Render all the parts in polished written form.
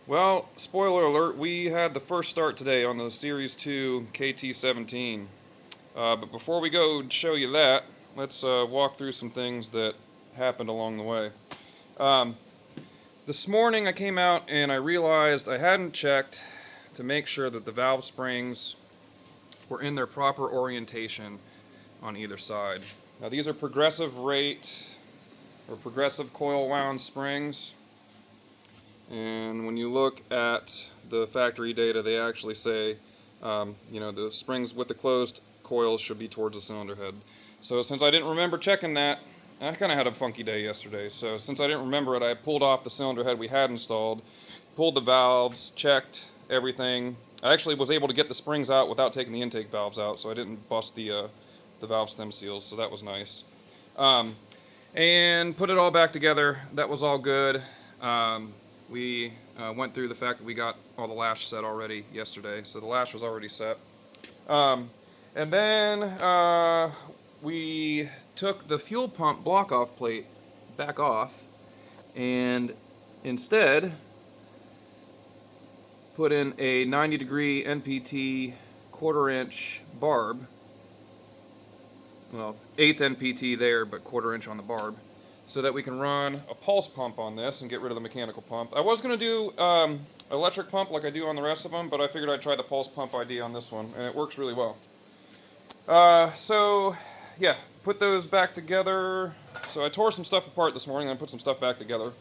Well, spoiler alert, we had the first start today on the Series 2 KT17. But before we go show you that, let's walk through some things that happened along the way. Um, this morning I came out and I realized I hadn't checked to make sure that the valve springs were in their proper orientation on either side. Now these are progressive rate or progressive coil wound springs. And when you look at the factory data, they actually say, the springs with the closed coils should be towards the cylinder head. So since I didn't remember checking that, I kind of had a funky day yesterday. So since I didn't remember it, I pulled off the cylinder head we had installed, pulled the valves, checked everything. I actually was able to get the springs out without taking the intake valves out, so I didn't bust the valve stem seals, so that was nice. And put it all back together. That was all good. We went through the fact that we got all the lash set already yesterday, so the lash was already set. And then we took the fuel pump block-off plate back off and instead put in a 90-degree NPT 1/4-inch barb. Well, 1/8 NPT there, but 1/4 inch on the barb, so that we can run a pulse pump on this and get rid of the mechanical pump. I was going to do electric pump like I do on the rest of them, but I figured I'd try the pulse pump idea on this one, and it works really well. So, yeah, put those back together. So I tore some stuff apart this morning, and I put some stuff back together.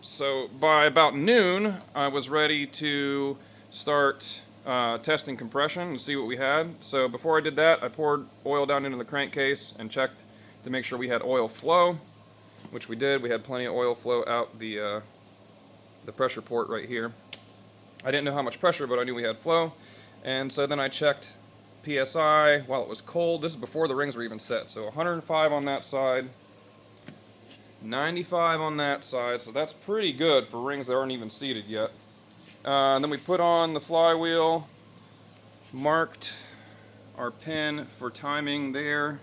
So by about noon, I was ready to start testing compression and see what we had. So before I did that, I poured oil down into the crankcase and checked to make sure we had oil flow, which we did. We had plenty of oil flow out the pressure port right here. I didn't know how much pressure, but I knew we had flow. And so then I checked PSI while it was cold. This is before the rings were even set. So 105 on that side, 95 on that side. So that's pretty good for rings that aren't even seated yet. And then we put on the flywheel, marked our pin for timing there,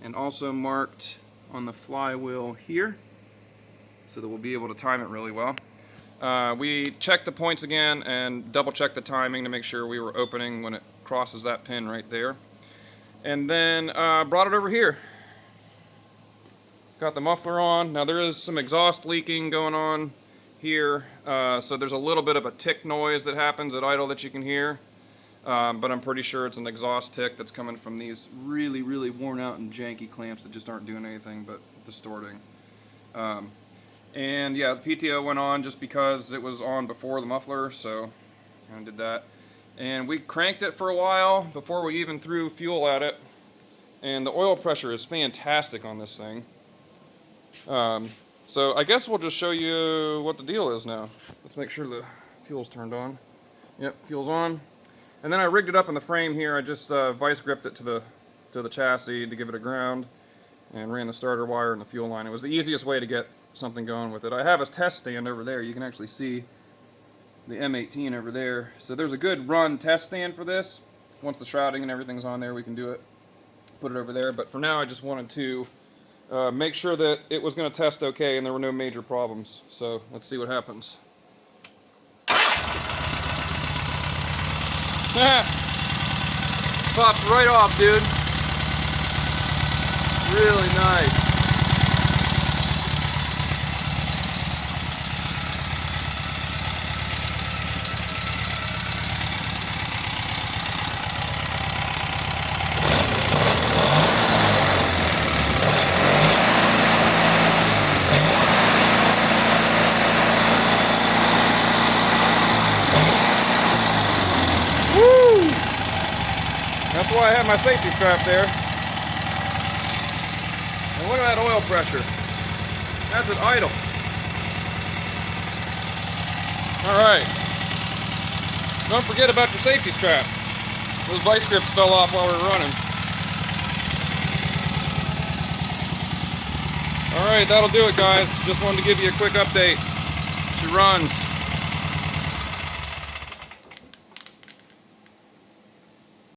and also marked on the flywheel here, so that we'll be able to time it really well. We checked the points again and double checked the timing to make sure we were opening when it crosses that pin right there. And then brought it over here. Got the muffler on. Now there is some exhaust leaking going on here, so there's a little bit of a tick noise that happens at idle that you can hear. But I'm pretty sure it's an exhaust tick that's coming from these really, really worn out and janky clamps that just aren't doing anything but distorting. And yeah, the PTO went on just because it was on before the muffler, so I did that. And we cranked it for a while before we even threw fuel at it. And the oil pressure is fantastic on this thing. So I guess we'll just show you what the deal is now. Let's make sure the fuel's turned on. Yep, fuel's on. And then I rigged it up in the frame here. I just vice gripped it to the chassis to give it a ground, and ran the starter wire and the fuel line. It was the easiest way to get something going with it. I have a test stand over there. You can actually see the M18 over there. So there's a good run test stand for this. Once the shrouding and everything's on there, we can do it. Put it over there. But for now, I just wanted to make sure that it was going to test okay and there were no major problems. So let's see what happens. Pops right off, dude. Really nice. That's why I have my safety strap there. And look at that oil pressure. That's at idle. Alright. Don't forget about your safety strap. Those vice grips fell off while we were running. Alright, that'll do it, guys. Just wanted to give you a quick update. She runs.